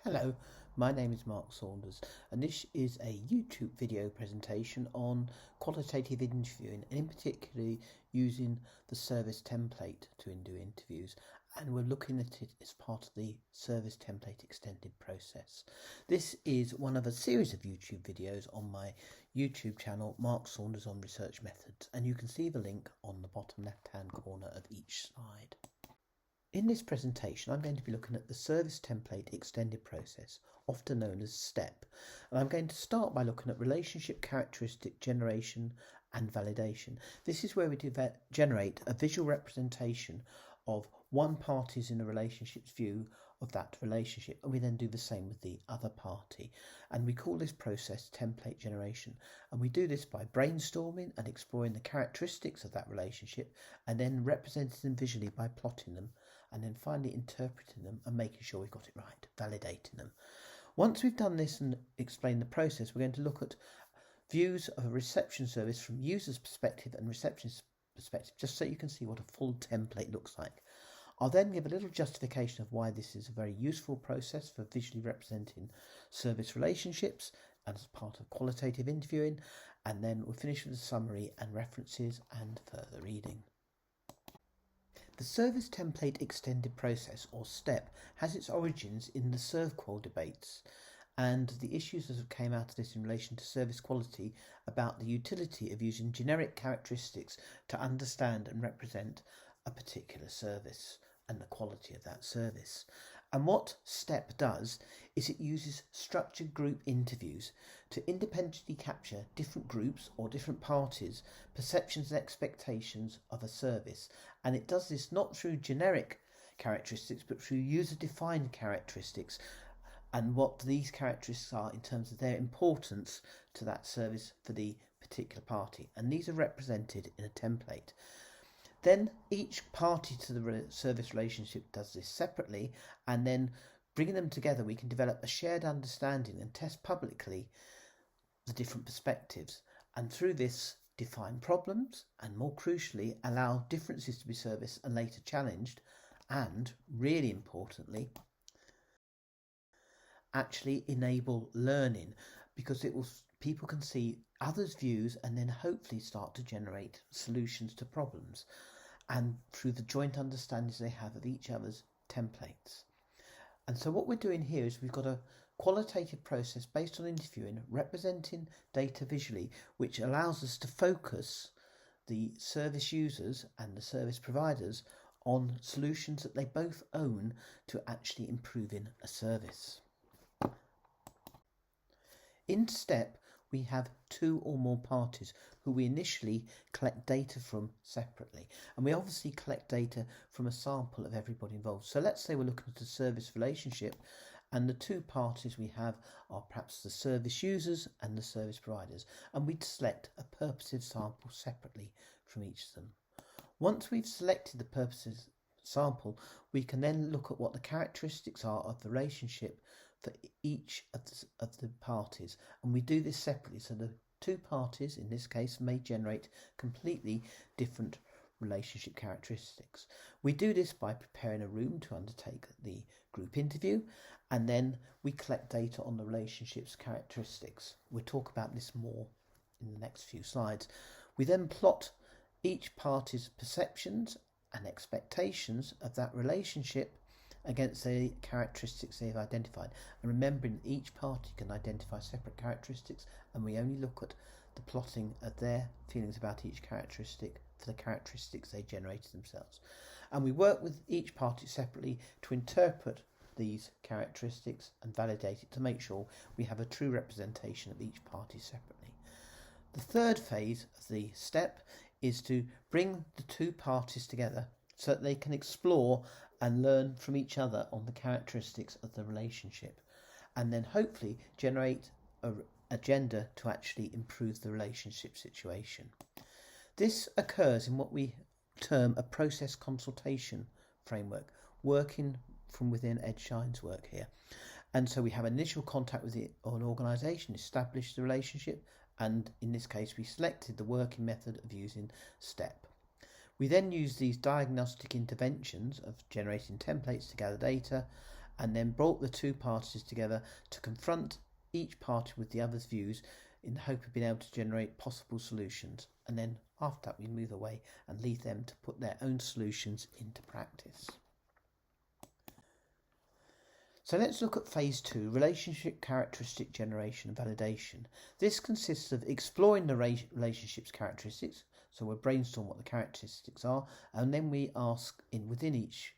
Hello, my name is Mark Saunders and this is a YouTube video presentation on qualitative interviewing and in particular using the service template to do interviews, and we're looking at it as part of the service template extended process. This is one of a series of YouTube videos on my YouTube channel Mark Saunders on Research Methods, and you can see the link on the bottom left hand corner of each slide. In this presentation, I'm going to be looking at the service template extended process, often known as STEP, and I'm going to start by looking at relationship characteristic generation and validation. This is where we generate a visual representation of one party's in a relationship's view of that relationship, and we then do the same with the other party, and we call this process template generation. And we do this by brainstorming and exploring the characteristics of that relationship and then representing them visually by plotting them, and then finally interpreting them and making sure we've got it right, validating them. Once we've done this and explained the process, we're going to look at views of a reception service from user's perspective and receptionist's perspective, just so you can see what a full template looks like. I'll then give a little justification of why this is a very useful process for visually representing service relationships as part of qualitative interviewing, and then we'll finish with a summary and references and further reading. The service template extended process, or STEP, has its origins in the SERVQUAL debates and the issues that came out of this in relation to service quality about the utility of using generic characteristics to understand and represent a particular service and the quality of that service. And what STEP does is it uses structured group interviews to independently capture different groups or different parties' perceptions and expectations of a service. And it does this not through generic characteristics but through user-defined characteristics and what these characteristics are in terms of their importance to that service for the particular party. And these are represented in a template. Then each party to the service relationship does this separately, and then bringing them together we can develop a shared understanding and test publicly the different perspectives, and through this define problems and, more crucially, allow differences to be serviced and later challenged, and really importantly actually enable learning, because people can see others' views and then hopefully start to generate solutions to problems, and through the joint understandings they have of each other's templates. And so what we're doing here is we've got a qualitative process based on interviewing, representing data visually, which allows us to focus the service users and the service providers on solutions that they both own to actually improving a service. In STEP, we have two or more parties who we initially collect data from separately, and we obviously collect data from a sample of everybody involved. So let's say we're looking at a service relationship, and the two parties we have are perhaps the service users and the service providers, and we'd select a purposive sample separately from each of them. Once we've selected the purposive sample, we can then look at what the characteristics are of the relationship for each of the parties, and we do this separately, so the two parties in this case may generate completely different relationship characteristics. We do this by preparing a room to undertake the group interview, and then we collect data on the relationship's characteristics. We'll talk about this more in the next few slides. We then plot each party's perceptions and expectations of that relationship against the characteristics they've identified, and remembering that each party can identify separate characteristics, and we only look at the plotting of their feelings about each characteristic for the characteristics they generated themselves. And we work with each party separately to interpret these characteristics and validate it to make sure we have a true representation of each party separately. The third phase of the STEP is to bring the two parties together so that they can explore and learn from each other on the characteristics of the relationship, and then hopefully generate an agenda to actually improve the relationship situation. This occurs in what we term a process consultation framework, working from within Ed Shine's work here. And so we have initial contact with an organisation, establish the relationship, and in this case we selected the working method of using STEP. We then use these diagnostic interventions of generating templates to gather data, and then brought the two parties together to confront each party with the other's views in the hope of being able to generate possible solutions. And then after that we move away and leave them to put their own solutions into practice. So let's look at phase 2, relationship characteristic generation and validation. This consists of exploring the relationship's characteristics. So we'll brainstorm what the characteristics are, and then we ask within each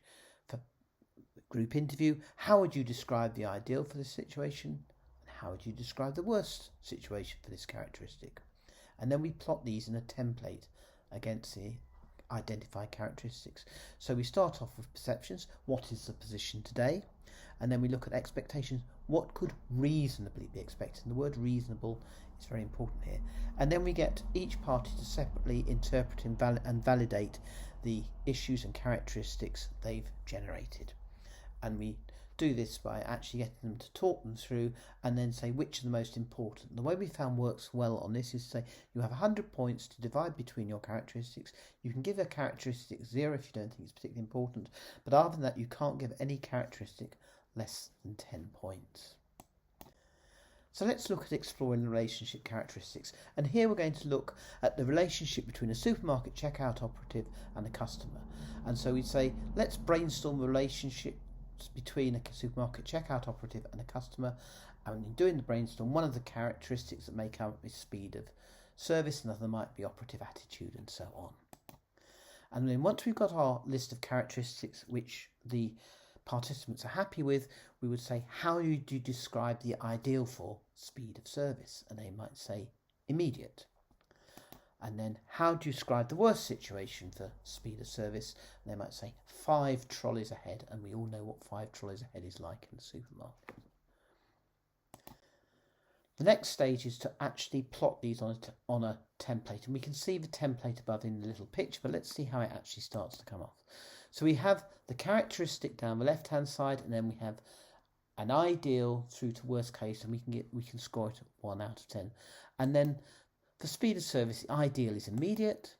group interview, how would you describe the ideal for this situation? And how would you describe the worst situation for this characteristic? And then we plot these in a template against the identified characteristics. So we start off with perceptions. What is the position today? And then we look at expectations. What could reasonably be expected? And the word reasonable is very important here. And then we get each party to separately interpret and validate the issues and characteristics they've generated. And we do this by actually getting them to talk them through and then say which are the most important. The way we found works well on this is to say you have 100 points to divide between your characteristics. You can give a characteristic 0 if you don't think it's particularly important, but other than that you can't give any characteristic less than 10 points. So let's look at exploring the relationship characteristics, and here we're going to look at the relationship between a supermarket checkout operative and a customer. And so we say let's brainstorm the relationship between a supermarket checkout operative and a customer, and in doing the brainstorm, one of the characteristics that make up is speed of service, another might be operative attitude, and so on. And then once we've got our list of characteristics which the participants are happy with, we would say, how do you describe the ideal for speed of service? And they might say immediate. And then how do you describe the worst situation for speed of service? And they might say 5 trolleys ahead, and we all know what 5 trolleys ahead is like in the supermarket. The next stage is to actually plot these on a template, and we can see the template above in the little picture, but let's see how it actually starts to come off. So we have the characteristic down the left hand side, and then we have an ideal through to worst case, and we can score it at 1 out of 10. And then for speed of service, the ideal is immediate,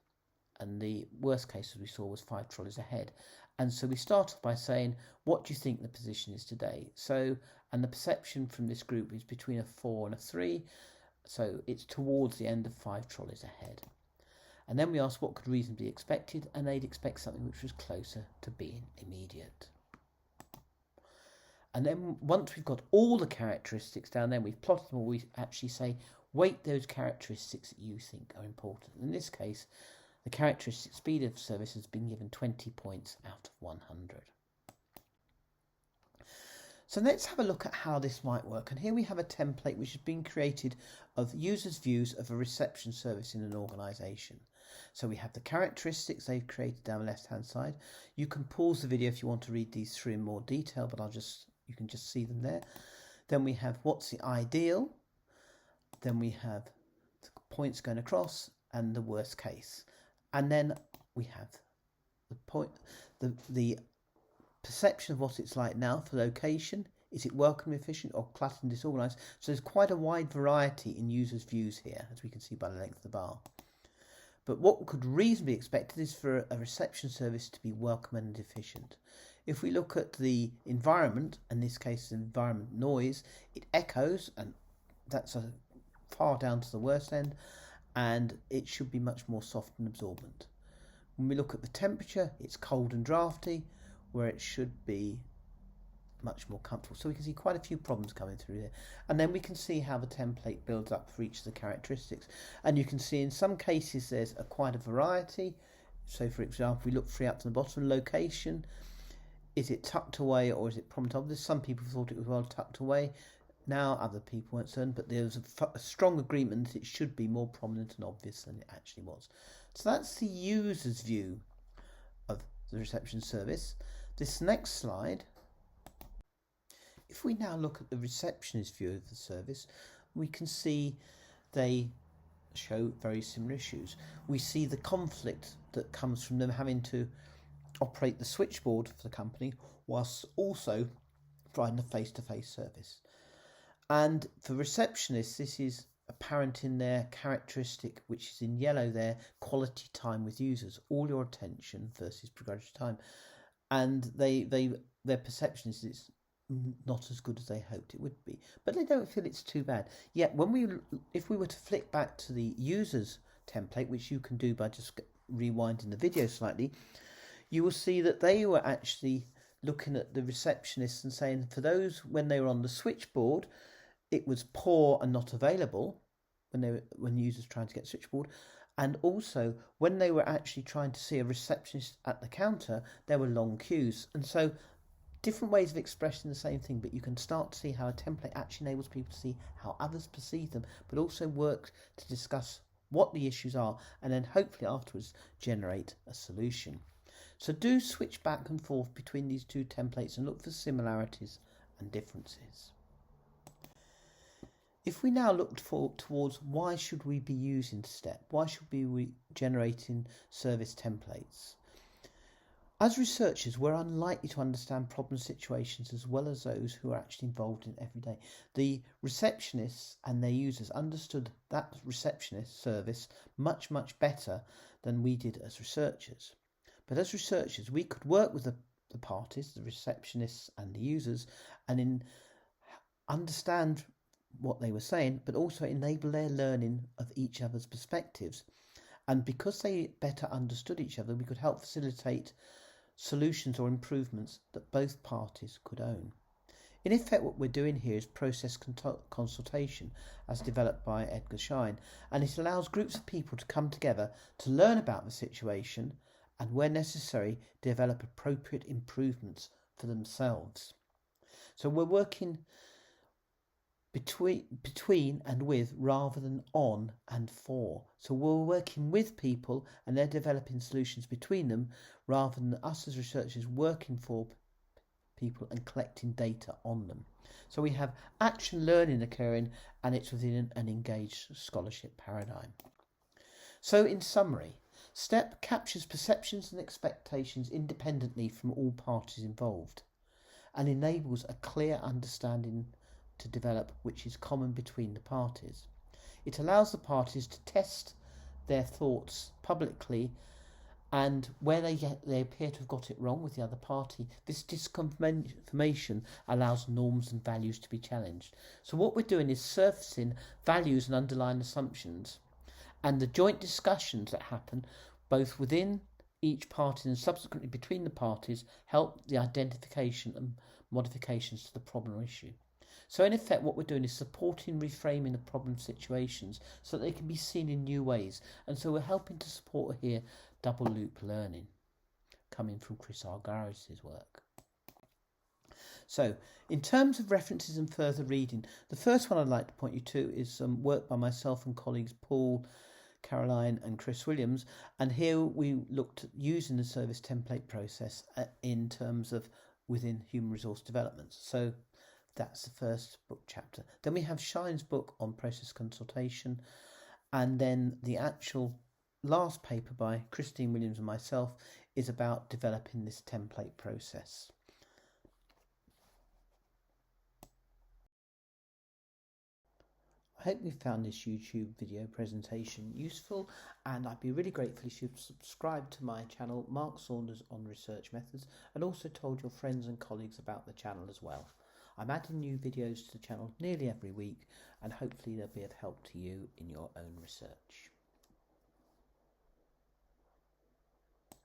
and the worst case, as we saw, was 5 trolleys ahead. And so we start off by saying, what do you think the position is today? So, and the perception from this group is between a 4 and a 3, so it's towards the end of 5 trolleys ahead. And then we ask what could reasonably be expected, and they'd expect something which was closer to being immediate. And then once we've got all the characteristics down there, we've plotted them all, we actually say, weight those characteristics that you think are important. In this case, the characteristic speed of service has been given 20 points out of 100. So let's have a look at how this might work. And here we have a template which has been created of users' views of a reception service in an organisation. So we have the characteristics they've created down the left-hand side. You can pause the video if you want to read these through in more detail, but you can just see them there. Then we have what's the ideal. Then we have the points going across and the worst case. And then we have the perception of what it's like now for location. Is it welcome, efficient, or cluttered and disorganised? So there's quite a wide variety in users' views here, as we can see by the length of the bar. But what could reasonably be expected is for a reception service to be welcome and efficient. If we look at the environment, in this case environment noise, it echoes, and that's far down to the worst end, and it should be much more soft and absorbent. When we look at the temperature, it's cold and drafty, where it should be much more comfortable. So we can see quite a few problems coming through here. And then we can see how the template builds up for each of the characteristics. And you can see in some cases there's quite a variety. So for example, we look free up to the bottom, location. Is it tucked away or is it prominent obvious? Some people thought it was well tucked away. Now other people weren't certain, but there was a strong agreement that it should be more prominent and obvious than it actually was. So that's the user's view of the reception service. This next slide, if we now look at the receptionist view of the service, we can see they show very similar issues. We see the conflict that comes from them having to operate the switchboard for the company whilst also providing a face-to-face service. And for receptionists, this is apparent in their characteristic, which is in yellow there, quality time with users, all your attention versus progressive time. And their perception is it's not as good as they hoped it would be, but they don't feel it's too bad. Yet if we were to flick back to the users template, which you can do by just rewinding the video slightly, you will see that they were actually looking at the receptionists and saying for those when they were on the switchboard, it was poor and not available when users trying to get switchboard, and also when they were actually trying to see a receptionist at the counter, there were long queues. And so different ways of expressing the same thing, but you can start to see how a template actually enables people to see how others perceive them, but also work to discuss what the issues are and then hopefully afterwards generate a solution. So do switch back and forth between these two templates and look for similarities and differences. If we now look towards why should we be using STEP, why should we be generating service templates? As researchers, we're unlikely to understand problem situations as well as those who are actually involved in every day. The receptionists and their users understood that receptionist service much, much better than we did as researchers. But as researchers, we could work with the parties, the receptionists and the users, and understand what they were saying, but also enable their learning of each other's perspectives. And because they better understood each other, we could help facilitate solutions or improvements that both parties could own. In effect, what we're doing here is process consultation as developed by Edgar Schein, and it allows groups of people to come together to learn about the situation and, where necessary, develop appropriate improvements for themselves. So we're working between and with rather than on and for. So we're working with people and they're developing solutions between them rather than us as researchers working for people and collecting data on them. So we have action learning occurring and it's within an engaged scholarship paradigm. So in summary, STEP captures perceptions and expectations independently from all parties involved and enables a clear understanding to develop which is common between the parties. It allows the parties to test their thoughts publicly, and where they appear to have got it wrong with the other party, this disconfirmation allows norms and values to be challenged. So what we're doing is surfacing values and underlying assumptions, and the joint discussions that happen both within each party and subsequently between the parties help the identification and modifications to the problem or issue. So in effect, what we're doing is supporting reframing of problem situations so that they can be seen in new ways. And so we're helping to support here double loop learning, coming from Chris Argyris' work. So in terms of references and further reading, the first one I'd like to point you to is some work by myself and colleagues Paul, Caroline and Chris Williams. And here we looked at using the service template process in terms of within human resource development. So that's the first book chapter. Then we have Schein's book on process consultation, and then the actual last paper by Christine Williams and myself is about developing this template process. I hope you found this YouTube video presentation useful, and I'd be really grateful if you'd subscribe to my channel, Mark Saunders on Research Methods, and also told your friends and colleagues about the channel as well. I'm adding new videos to the channel nearly every week, and hopefully they'll be of help to you in your own research.